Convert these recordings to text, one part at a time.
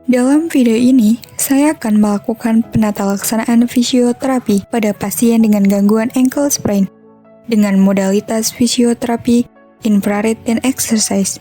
Dalam video ini, saya akan melakukan penata laksanaan fisioterapi pada pasien dengan gangguan ankle sprain dengan modalitas fisioterapi, infrared, dan exercise.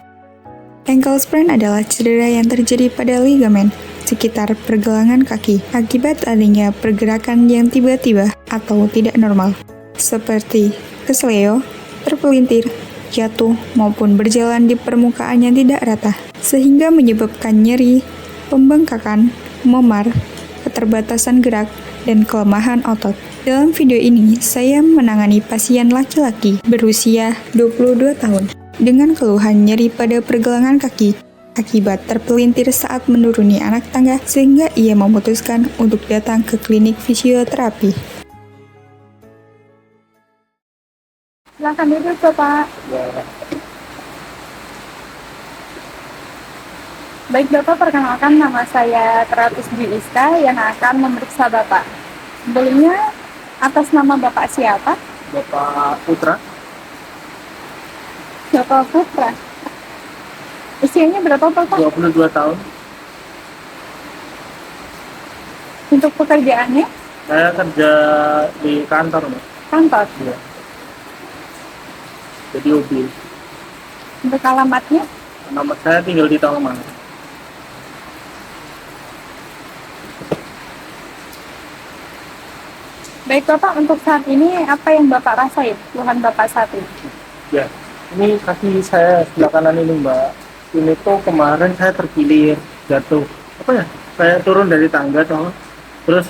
Ankle sprain adalah cedera yang terjadi pada ligamen sekitar pergelangan kaki akibat adanya pergerakan yang tiba-tiba atau tidak normal, seperti kesleo, terpelintir, jatuh, maupun berjalan di permukaan yang tidak rata, sehingga menyebabkan nyeri, pembengkakan, memar, keterbatasan gerak, dan kelemahan otot. Dalam video ini, saya menangani pasien laki-laki berusia 22 tahun dengan keluhan nyeri pada pergelangan kaki akibat terpelintir saat menuruni anak tangga sehingga ia memutuskan untuk datang ke klinik fisioterapi. Silakan duduk, Bapak. Baik, Bapak, perkenalkan nama saya terapis Dwi Iska yang akan memeriksa Bapak. Sebelumnya, atas nama Bapak siapa? Bapak Putra, Bapak Putra. Usianya berapa, Bapak? 22 tahun. Untuk pekerjaannya? Saya kerja di kantor, Mbak. Kantor. Iya. Jadi mobil. Untuk alamatnya? Nama saya tinggal di Tawang. Baik, Bapak, untuk saat ini apa yang Bapak rasain? Keluhan Bapak saat ini? Ya, ini kaki saya sebelah kanan ini, Mbak. Ini tuh kemarin saya terkilir, jatuh. Apa ya? Saya turun dari tangga, toh. Terus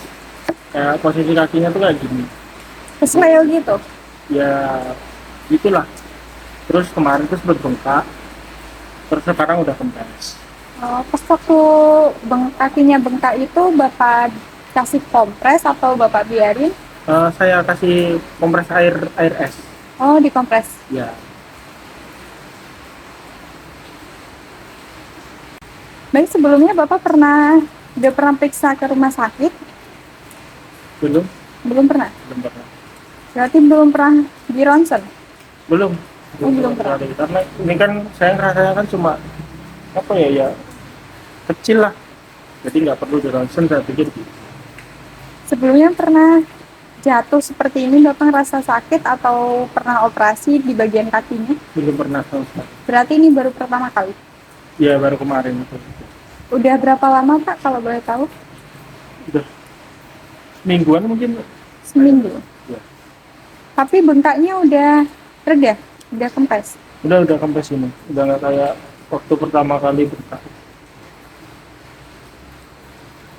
kayak posisi kakinya tuh kayak gini. Kesleo gitu? Ya, gitulah. Terus kemarin tuh sempat bengkak. Terus sekarang udah kempes. Pas waktu kakinya bengkak itu Bapak kasih kompres atau Bapak biarin? Saya kasih kompres air es. Oh, dikompres. Ya, Baik, sebelumnya Bapak udah pernah periksa ke rumah sakit? belum Belum pernah? belum pernah. Berarti belum pernah di ronsen? Belum belum pernah. sekali. Karena ini kan saya ngerasain kan cuma apa ya kecil lah, jadi nggak perlu di ronsen, saya pikir gitu. Sebelumnya pernah jatuh seperti ini, Bapak ngerasa sakit atau pernah operasi di bagian kakinya? Belum pernah sama sekali. Berarti ini baru pertama kali? Ya, baru kemarin itu. Udah berapa lama, Pak, kalau boleh tahu? Udah mingguan mungkin. Seminggu? Ya. Tapi bengkaknya udah reda? Udah kempes? Udah kempes ini, udah nggak kayak waktu pertama kali bengkak.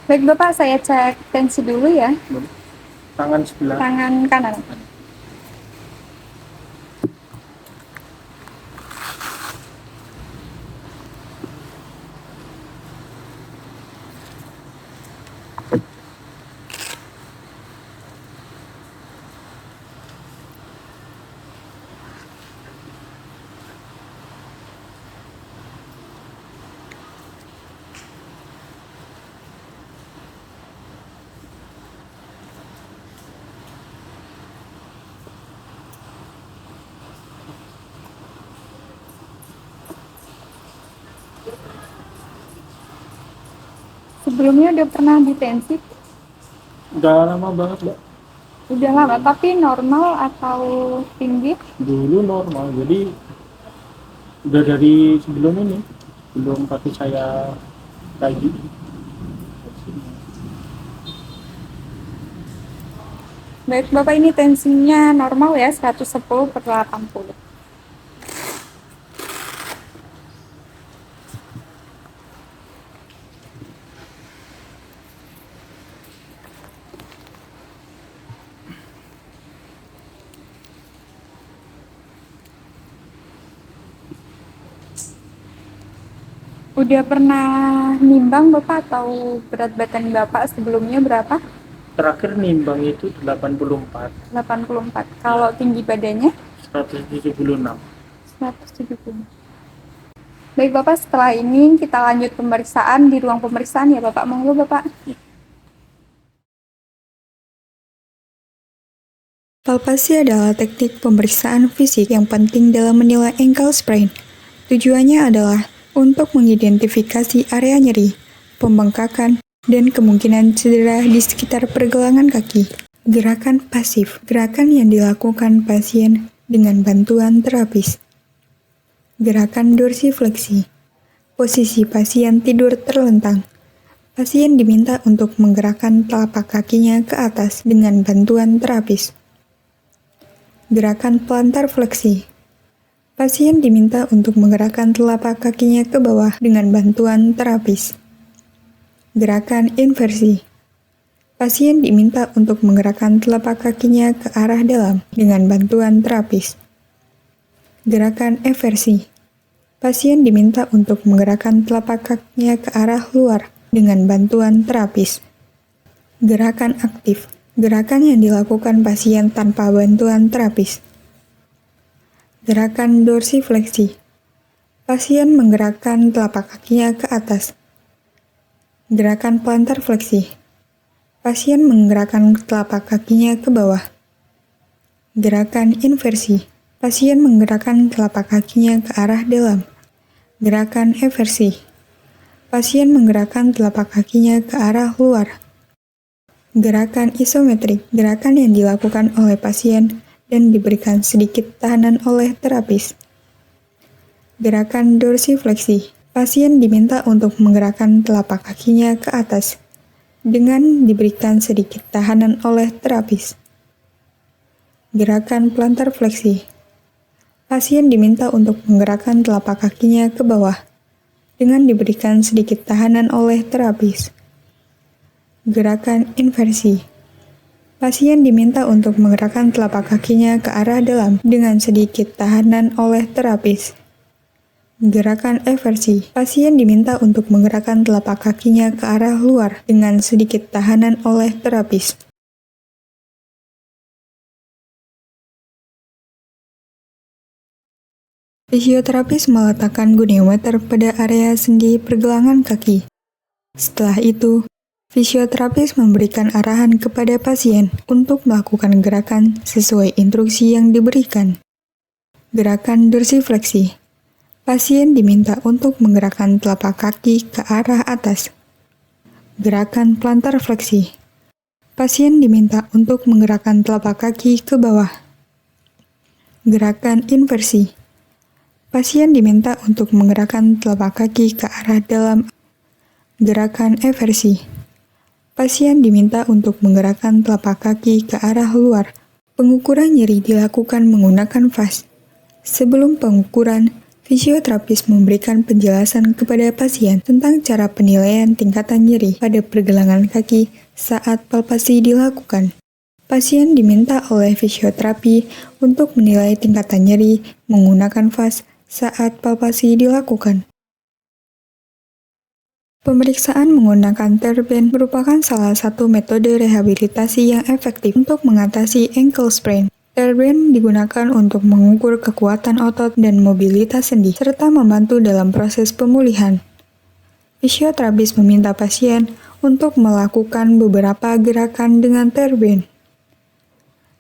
Baik, Bapak, saya cek tensi dulu ya. Tangan sebelah. Tangan kanan. Sebelumnya udah pernah ditensi? Udah lama banget, Mbak. Udah lama, tapi normal atau tinggi? Dulu normal, jadi udah dari sebelum ini, sebelum kaki saya kayak gitu. Baik, Bapak, ini tensinya normal ya, 110/80. Udah pernah nimbang Bapak atau berat badan Bapak sebelumnya berapa? Terakhir nimbang itu 84, 84. Kalau tinggi badannya? 176. 170. Baik, Bapak, setelah ini kita lanjut pemeriksaan di ruang pemeriksaan ya, Bapak. Monggo, Bapak. Palpasi adalah teknik pemeriksaan fisik yang penting dalam menilai ankle sprain. Tujuannya adalah untuk mengidentifikasi area nyeri, pembengkakan, dan kemungkinan cedera di sekitar pergelangan kaki. Gerakan pasif, gerakan yang dilakukan pasien dengan bantuan terapis. Gerakan dorsifleksi, posisi pasien tidur terlentang. Pasien diminta untuk menggerakkan telapak kakinya ke atas dengan bantuan terapis. Gerakan plantar fleksi. Pasien diminta untuk menggerakkan telapak kakinya ke bawah dengan bantuan terapis. Gerakan inversi. Pasien diminta untuk menggerakkan telapak kakinya ke arah dalam dengan bantuan terapis. Gerakan eversi. Pasien diminta untuk menggerakkan telapak kakinya ke arah luar dengan bantuan terapis. Gerakan aktif. Gerakan yang dilakukan pasien tanpa bantuan terapis. Gerakan dorsifleksi. Pasien menggerakkan telapak kakinya ke atas. Gerakan plantar fleksi. Pasien menggerakkan telapak kakinya ke bawah. Gerakan inversi. Pasien menggerakkan telapak kakinya ke arah dalam. Gerakan eversi. Pasien menggerakkan telapak kakinya ke arah luar. Gerakan isometrik. Gerakan yang dilakukan oleh pasien dan diberikan sedikit tahanan oleh terapis. Gerakan dorsifleksi. Pasien diminta untuk menggerakkan telapak kakinya ke atas dengan diberikan sedikit tahanan oleh terapis. Gerakan plantar fleksi. Pasien diminta untuk menggerakkan telapak kakinya ke bawah dengan diberikan sedikit tahanan oleh terapis. Gerakan inversi. Pasien diminta untuk menggerakkan telapak kakinya ke arah dalam dengan sedikit tahanan oleh terapis. Gerakan eversi. Pasien diminta untuk menggerakkan telapak kakinya ke arah luar dengan sedikit tahanan oleh terapis. Fisioterapis meletakkan goniometer pada area sendi pergelangan kaki. Setelah itu, fisioterapis memberikan arahan kepada pasien untuk melakukan gerakan sesuai instruksi yang diberikan. Gerakan dorsifleksi. Pasien diminta untuk menggerakkan telapak kaki ke arah atas. Gerakan plantar fleksi. Pasien diminta untuk menggerakkan telapak kaki ke bawah. Gerakan inversi. Pasien diminta untuk menggerakkan telapak kaki ke arah dalam. Gerakan eversi. Pasien diminta untuk menggerakkan telapak kaki ke arah luar. Pengukuran nyeri dilakukan menggunakan vas. Sebelum pengukuran, fisioterapis memberikan penjelasan kepada pasien tentang cara penilaian tingkatan nyeri pada pergelangan kaki saat palpasi dilakukan. Pasien diminta oleh fisioterapi untuk menilai tingkatan nyeri menggunakan vas saat palpasi dilakukan. Pemeriksaan menggunakan TERBAND merupakan salah satu metode rehabilitasi yang efektif untuk mengatasi ankle sprain. TERBAND digunakan untuk mengukur kekuatan otot dan mobilitas sendi, serta membantu dalam proses pemulihan. Fisioterapis meminta pasien untuk melakukan beberapa gerakan dengan TERBAND.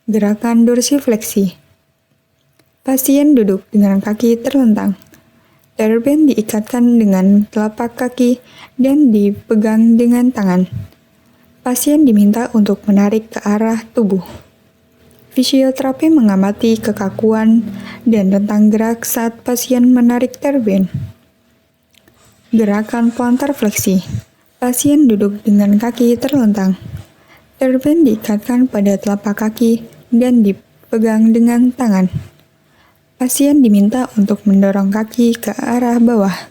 Gerakan dorsifleksi. Pasien duduk dengan kaki terlentang. TERBAND diikatkan dengan telapak kaki dan dipegang dengan tangan. Pasien diminta untuk menarik ke arah tubuh. Fisioterapi mengamati kekakuan dan rentang gerak saat pasien menarik TERBAND. Gerakan plantar fleksi. Pasien duduk dengan kaki terlentang. TERBAND diikatkan pada telapak kaki dan dipegang dengan tangan. Pasien diminta untuk mendorong kaki ke arah bawah.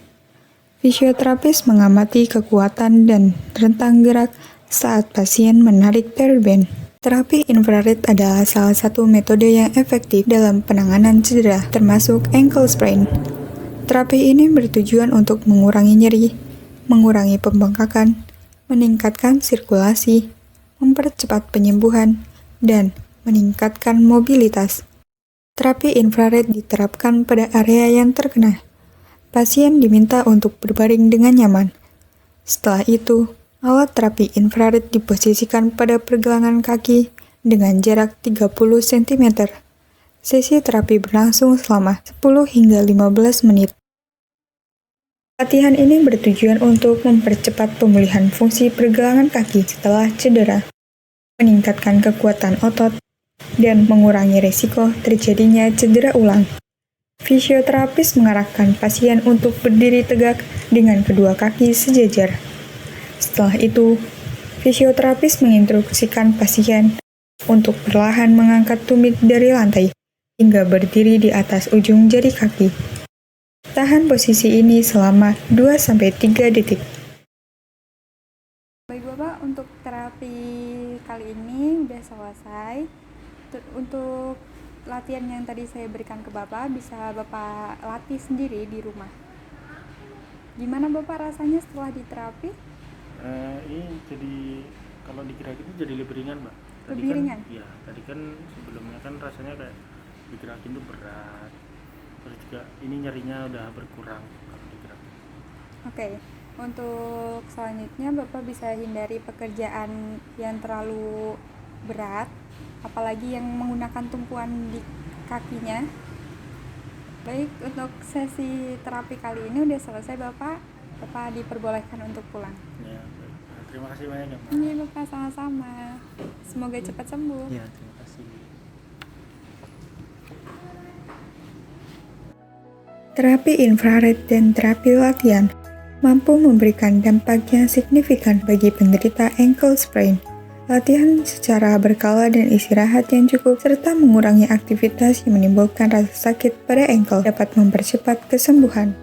Fisioterapis mengamati kekuatan dan rentang gerak saat pasien menarik TERBAND. Terapi infrared adalah salah satu metode yang efektif dalam penanganan cedera, termasuk ankle sprain. Terapi ini bertujuan untuk mengurangi nyeri, mengurangi pembengkakan, meningkatkan sirkulasi, mempercepat penyembuhan, dan meningkatkan mobilitas. Terapi infrared diterapkan pada area yang terkena. Pasien diminta untuk berbaring dengan nyaman. Setelah itu, alat terapi infrared diposisikan pada pergelangan kaki dengan jarak 30 cm. Sesi terapi berlangsung selama 10 hingga 15 menit. Latihan ini bertujuan untuk mempercepat pemulihan fungsi pergelangan kaki setelah cedera, meningkatkan kekuatan otot, dan mengurangi risiko terjadinya cedera ulang. Fisioterapis mengarahkan pasien untuk berdiri tegak dengan kedua kaki sejajar. Setelah itu, fisioterapis menginstruksikan pasien untuk perlahan mengangkat tumit dari lantai hingga berdiri di atas ujung jari kaki. Tahan posisi ini selama 2-3 detik. Baik Bapak, untuk terapi kali ini udah selesai. Untuk latihan yang tadi saya berikan ke Bapak bisa Bapak latih sendiri di rumah. Gimana Bapak rasanya setelah diterapi? Ini jadi kalau digerakin itu jadi lebih ringan, Mbak. Lebih ringan? Iya, tadi kan sebelumnya kan rasanya kayak digerakin itu berat. Terus juga ini nyerinya udah berkurang kalau digerakin. Oke. Untuk selanjutnya Bapak bisa hindari pekerjaan yang terlalu berat, apalagi yang menggunakan tumpuan di kakinya. Baik, untuk sesi terapi kali ini udah selesai Bapak. Bapak diperbolehkan untuk pulang. Ya, baik. Nah, terima kasih banyak ya, Mbak. Ini Bapak sama-sama. Semoga cepat sembuh. Ya, terima kasih. Terapi infrared dan terapi latihan mampu memberikan dampak yang signifikan bagi penderita ankle sprain. Latihan secara berkala dan istirahat yang cukup serta mengurangi aktivitas yang menimbulkan rasa sakit pada ankle dapat mempercepat kesembuhan.